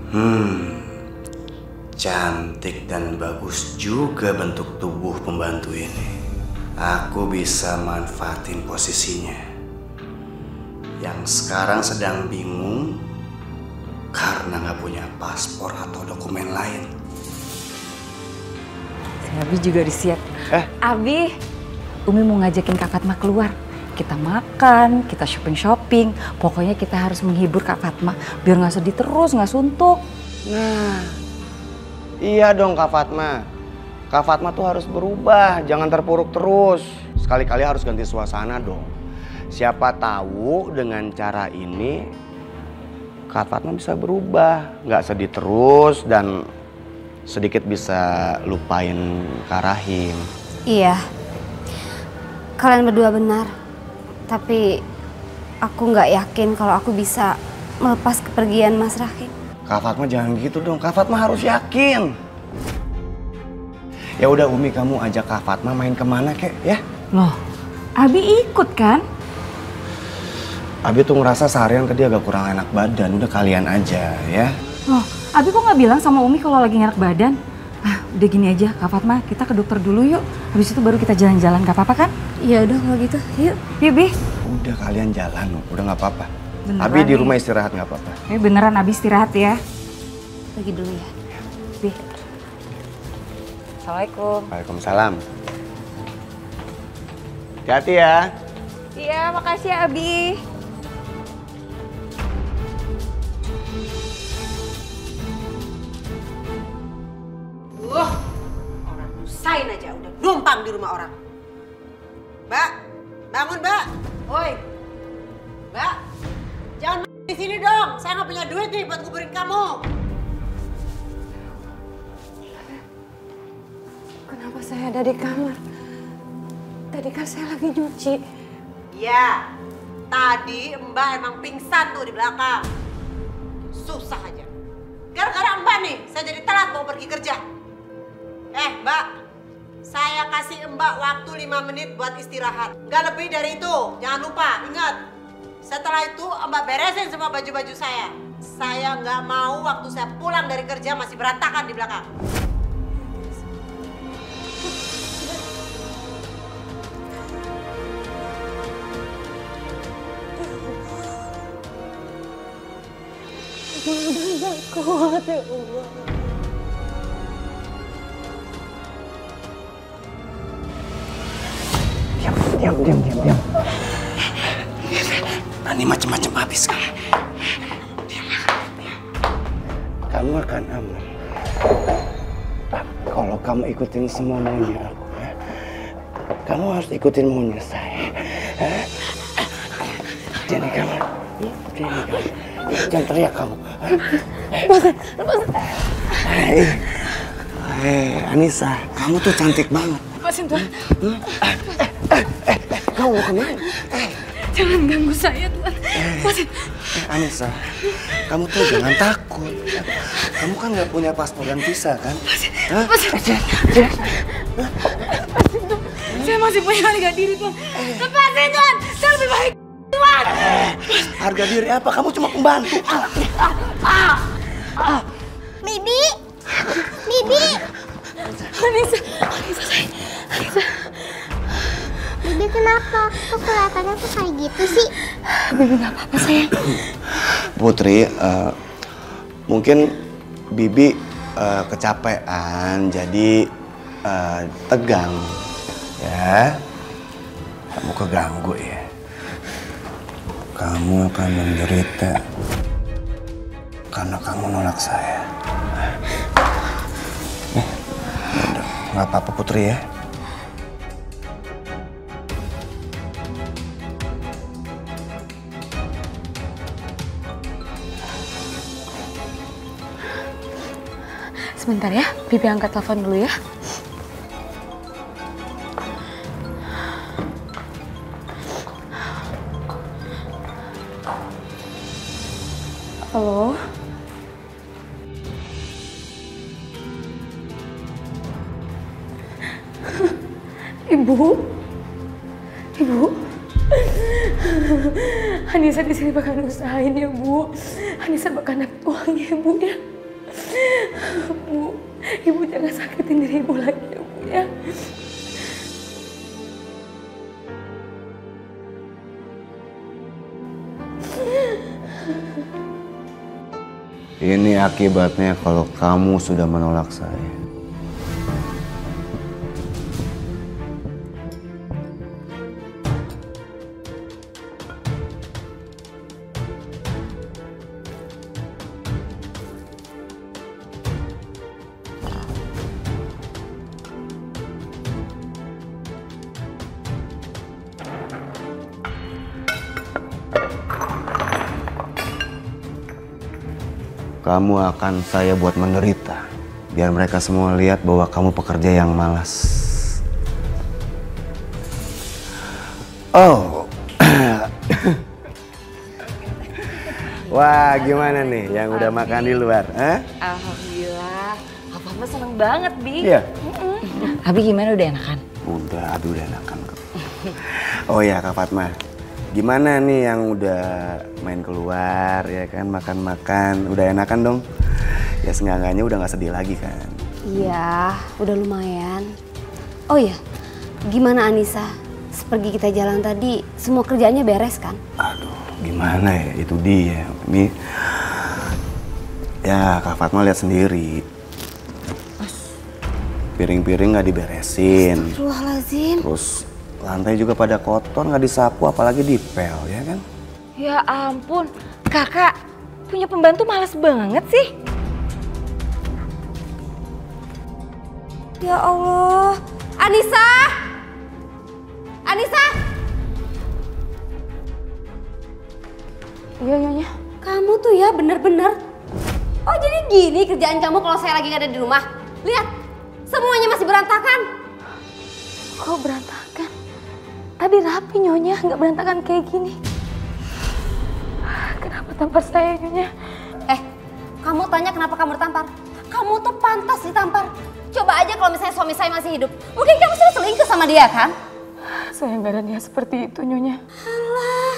Hmm, cantik dan bagus juga bentuk tubuh pembantu ini. Aku bisa manfaatin posisinya. Yang sekarang sedang bingung karena nggak punya paspor atau dokumen lain. Abi juga disiap. Abi, Umi mau ngajakin Kak Fatma keluar. Kita makan, kita shopping-shopping. Pokoknya kita harus menghibur Kak Fatma biar nggak sedih terus, nggak suntuk. Nah, iya dong Kak Fatma. Kak Fatma tuh harus berubah, jangan terpuruk terus. Sekali-kali harus ganti suasana dong. Siapa tahu dengan cara ini Kak Fatma bisa berubah, nggak sedih terus dan sedikit bisa lupain Kak Rahim. Iya, kalian berdua benar. Tapi aku nggak yakin kalau aku bisa melepas kepergian Mas Rahim. Kak Fatma jangan gitu dong, Kak Fatma harus yakin. Ya udah Umi, kamu ajak Kak Fatma main kemana kek ya? Loh, Abi ikut kan? Abi tuh ngerasa seharian tadi agak kurang enak badan, udah kalian aja ya. Loh, Abi kok nggak bilang sama Umi kalau lagi nggak enak badan? Udah gini aja, Kak Fatma, kita ke dokter dulu yuk. Habis itu baru kita jalan-jalan, gak apa-apa kan? Ya udah kalau gitu, yuk. Yuk, Bi. Udah kalian jalan, udah nggak apa-apa. Beneran Abi di nih. rumah istirahat nggak apa-apa. Beneran Abi istirahat ya. Pergi dulu ya. Bi. Assalamualaikum. Waalaikumsalam. Hati-hati ya. Iya, makasih ya Abi. Orang nusain aja udah numpang di rumah orang. Mbak, bangun Mbak. Woi, Mbak, jangan di sini dong. Saya nggak punya duit nih buat kuburin kamu. Kenapa saya ada di kamar? Tadi kan saya lagi nyuci. Iya, tadi Mbak emang pingsan tuh di belakang. Susah aja. Gara-gara Mbak nih, saya jadi telat mau pergi kerja. Mbak, saya kasih Mbak waktu 5 menit buat istirahat. Gak lebih dari itu, jangan lupa, ingat. Setelah itu Mbak beresin semua baju-baju saya. Saya nggak mau waktu saya pulang dari kerja masih berantakan di belakang. Udah gak kuat ya Allah. Diam. Ini macam-macam habis kamu. Kamu akan aman. Kalau kamu ikutin semua maunya aku, ya. Kamu harus ikutin maunya saya. Jangan kamu. Jangan teriak kamu. Hei, Anissa, kamu tuh cantik banget. Lepasin Tuhan. Kamu mau kemana? Jangan ganggu saya Tuhan. Lepasin. Anissa, kamu tuh jangan takut. Kamu kan nggak punya paspor dan visa kan? Lepasin. Saya masih punya harga diri Tuhan. Lepasin Tuhan. Saya lebih baik Tuhan. Harga diri apa? Kamu cuma pembantu. Bibi! Bibi! Anissa. Bibi kenapa? Kok kelihatannya tuh kayak gitu sih? Bibi gak apa-apa sayang. Putri, mungkin Bibi kecapean, jadi tegang. Ya, kamu keganggu ya. Kamu akan menderita karena kamu nolak saya. Udah, nggak apa-apa Putri ya. Sebentar ya, Bibi angkat telepon dulu ya. Halo. Ibu. Anissa di sini bakal usahain ya Bu. Anissa bakal dapet uangnya ya Bu ya. Bu, Ibu jangan sakitin diri Ibu lagi ya Bu ya. Ini akibatnya kalau kamu sudah menolak saya. Kamu akan saya buat menderita. Biar mereka semua lihat bahwa kamu pekerja yang malas. Oh. Wah, gimana nih yang udah makan di luar? Alhamdulillah. Kak Fatma seneng banget, Bi. Iya. Abi gimana, udah enakan? Udah enakan. Oh ya, Kak Fatma. Gimana nih yang udah main keluar ya kan, makan-makan, udah enakan dong? Ya seenggaknya udah nggak sedih lagi kan? Iya, udah lumayan. Oh iya, gimana Anissa? Seperti kita jalan tadi, semua kerjaannya beres kan? Aduh, gimana ya, itu dia. Ini, ya Kak Fatma lihat sendiri. Piring-piring nggak diberesin. Astagfirullahaladzim. Terus lantai juga pada kotor, nggak disapu, apalagi dipel, ya kan? Ya ampun, kakak punya pembantu malas banget sih. Ya Allah, Anissa! Anissa! Iya, Nyonya. Kamu tuh ya bener-bener. Oh jadi gini kerjaan kamu kalau saya lagi nggak ada di rumah? Lihat, semuanya masih berantakan. Kok berantakan? Tadi rapi, Nyonya, nggak berantakan kayak gini. Kenapa tampar saya, Nyonya? Kamu tanya kenapa kamu ditampar? Kamu tuh pantas ditampar. Coba aja kalau misalnya suami saya masih hidup. Mungkin kamu sudah selingkuh sama dia kan? Saya nggak ada niat seperti itu, Nyonya. Alah.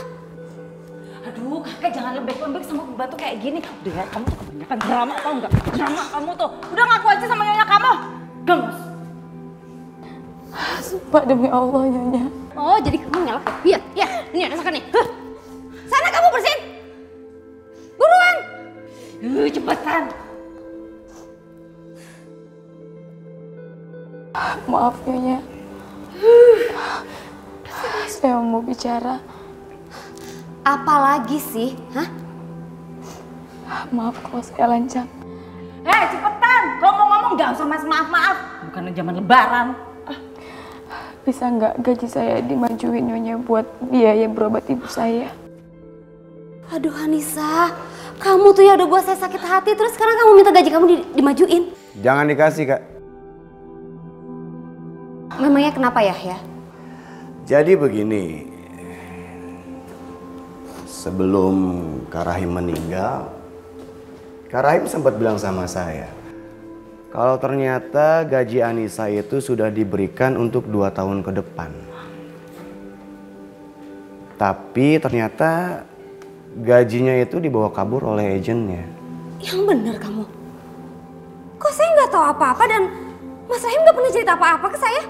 Aduh, kakak jangan lembek-lembek sama pembantu kayak gini. Udah ya, kamu tuh kebanyakan drama tau nggak? Drama kamu tuh. Udah ngaku aja sama Nyonya kamu. Gemes. Sumpah demi Allah, Nyonya. Oh jadi kamu nyalak ya? Iya, ini ada sakan nih. Sana kamu bersihin. Buruan. Cepetan. Maaf, Nyonya. Saya mau bicara. Apalagi sih? Hah? Maaf kalau saya lancang. Cepetan! Kalau mau ngomong gak usah mas maaf-maaf. Bukan zaman lebaran. Bisa nggak gaji saya dimajuin, Nyonya, buat biaya berobat ibu saya? Aduh Anissa, kamu tuh ya udah buat saya sakit hati, terus sekarang kamu minta gaji kamu dimajuin. Jangan dikasih, Kak. Memangnya kenapa ya? Jadi begini, sebelum Kak Rahim meninggal, Kak Rahim sempat bilang sama saya, kalau ternyata gaji Anissa itu sudah diberikan untuk 2 tahun ke depan. Tapi ternyata gajinya itu dibawa kabur oleh agennya. Yang bener kamu. Kok saya nggak tahu apa-apa dan Mas Rahim nggak pernah cerita apa-apa ke saya?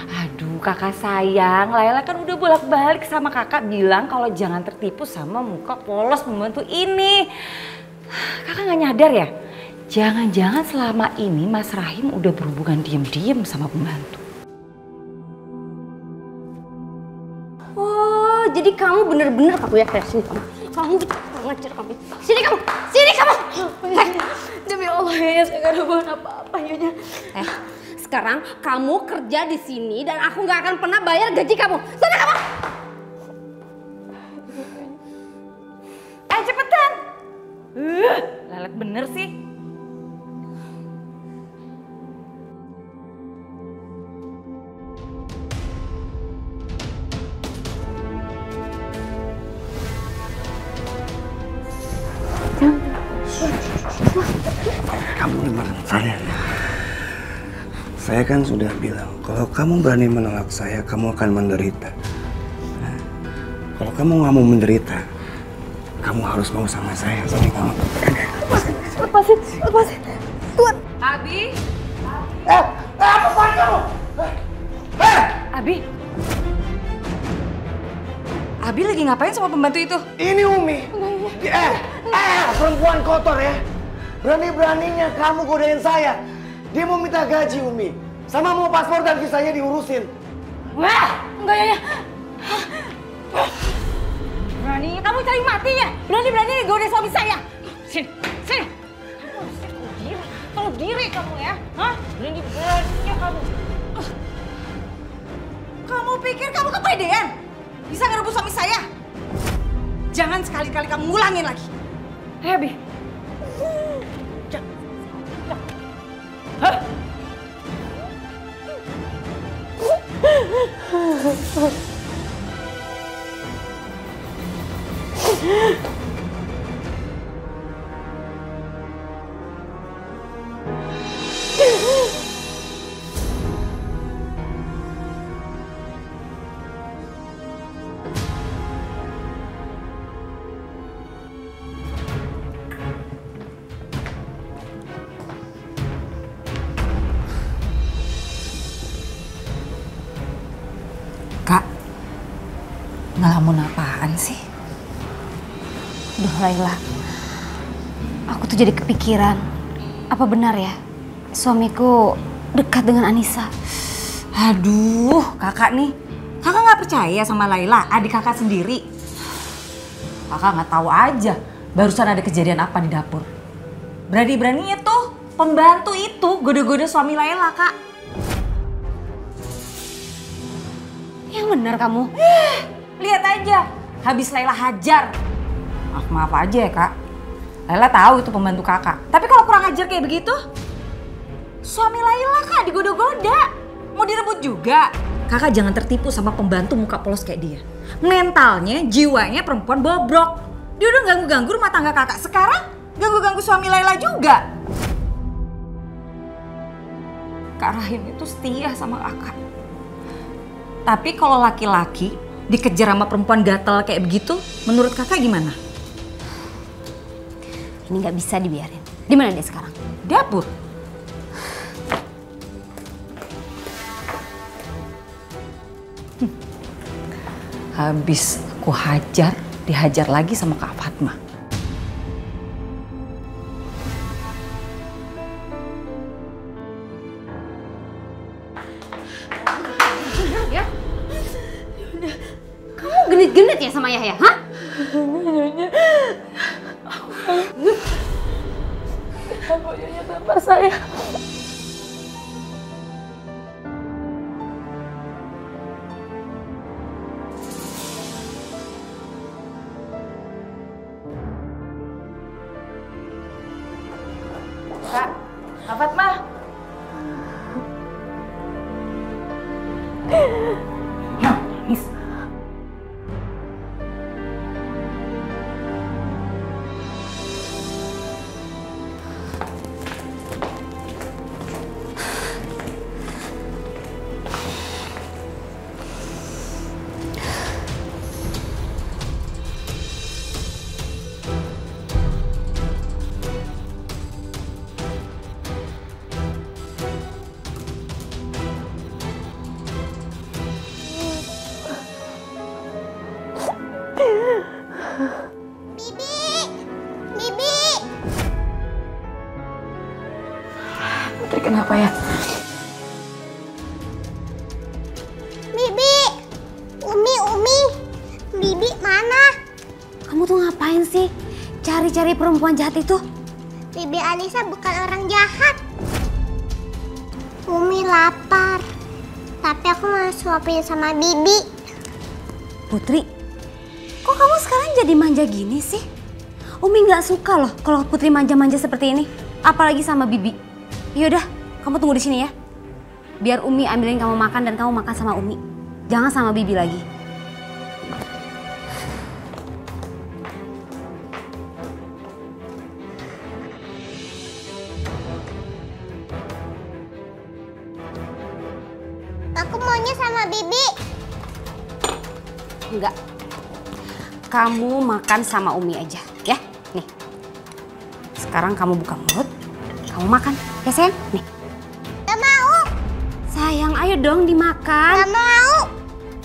Aduh kakak sayang, Laila kan udah bolak-balik sama kakak bilang kalau jangan tertipu sama muka polos pembantu ini. Kakak nggak nyadar ya? Jangan-jangan selama ini Mas Rahim udah berhubungan diem-diem sama pembantu. Oh, jadi kamu bener-bener kamu ya kayak sini kamu. Kamu ngajar kamu. Sini kamu, sini kamu. Demi Allah ya, saya gak ada hubungan apa-apa Nyonya. Sekarang kamu kerja di sini dan aku nggak akan pernah bayar gaji kamu. Sana kamu. Cepetan. Lelet bener sih. Kamu dengar saya. Saya kan sudah bilang, kalau kamu berani menolak saya, kamu akan menderita. Nah, kalau kamu nggak mau menderita, kamu harus mau sama saya. Sini kamu. Lepasin. Tuan. Abi. Apaan kamu? Abi. Abi lagi ngapain sama pembantu itu? Ini Umi. Perempuan kotor ya. Berani-beraninya kamu godain saya. Dia mau minta gaji Umi. Sama mau paspor dan visanya diurusin. Wah, enggak ya. Berani kamu cari mati ya? Berani-berani godain suami saya. Sini. Tahu diri kamu ya? Hah? Berani-beraninya kamu. Kamu pikir kamu kepedean? Bisa ngerebut suami saya? Jangan sekali-kali kamu ngulangin lagi. Abi. Hah? Kak, ngelamun apaan sih? Duh Laila, aku tuh jadi kepikiran. Apa benar ya suamiku dekat dengan Anissa? Aduh, kakak nih. Kakak nggak percaya sama Laila, adik kakak sendiri. Kakak nggak tahu aja barusan ada kejadian apa di dapur. Berani-beraninya tuh pembantu itu goda-goda suami Laila, Kak. Yang benar kamu? Lihat aja, habis Laila hajar. Maaf aja ya, Kak. Laila tahu itu pembantu kakak. Tapi kalau kurang ajar kayak begitu, suami Laila, Kak, digoda-goda. Mau direbut juga. Kakak jangan tertipu sama pembantu muka polos kayak dia. Mentalnya, jiwanya perempuan bobrok. Dia udah ganggu-ganggu rumah tangga kakak. Sekarang ganggu-ganggu suami Laila juga. Kak Rahim itu setia sama kakak. Tapi kalau laki-laki dikejar sama perempuan gatel kayak begitu, menurut kakak gimana? Ini nggak bisa dibiarin. Di mana dia sekarang? Dapur. Habis aku hajar, dihajar lagi sama Kak Fatma. Genit-genit ya sama Yahya, hah? Aku Nyonya tampar saya. Kak Fatma. Nangis. Bibi! Putri kenapa ya? Bibi! Umi! Bibi mana? Kamu tuh ngapain sih? Cari-cari perempuan jahat itu? Bibi Anissa bukan orang jahat. Umi lapar. Tapi aku mau suapin sama Bibi. Putri, kok kamu sekarang jadi manja gini sih? Umi nggak suka loh kalau Putri manja-manja seperti ini. Apalagi sama Bibi. Yaudah, kamu tunggu di sini ya. Biar Umi ambilin kamu makan dan kamu makan sama Umi. Jangan sama Bibi lagi. Aku maunya sama Bibi. Enggak. Kamu makan sama Umi aja, ya. Nih. Sekarang kamu buka mulut, kamu makan. Ya sayang, nih. Gak mau. Sayang, ayo dong dimakan. Gak mau.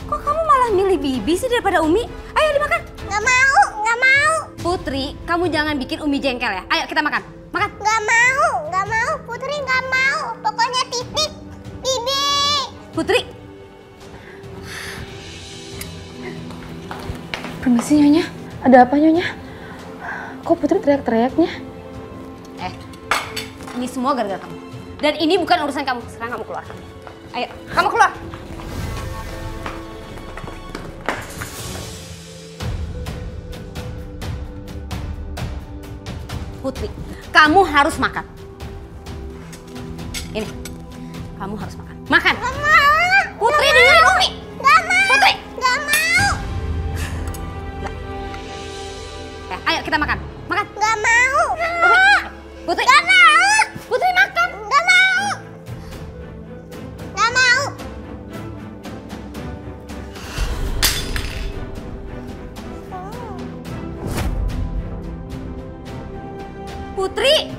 Kok kamu malah milih Bibi sih daripada Umi? Ayo dimakan. Gak mau. Gak mau. Putri, kamu jangan bikin Umi jengkel ya. Ayo kita makan. Makan. Gak mau. Gak mau. Putri gak mau. Pokoknya titik. Bibi. Putri. Permisi Nyonya, ada apa Nyonya? Kok Putri teriak-teriaknya? Ini semua gara-gara kamu. Dan ini bukan urusan kamu. Sekarang kamu keluar. Ayo, kamu keluar. Putri, kamu harus makan. Ini, kamu harus makan. Makan. Gak mau. Putri, dengerin Umi. Gak mau. Putri. Gak mau. Ayo kita makan. Makan. Gak mau. Putri. Gak mau. Putri makan. Gak mau. Gak mau. Putri.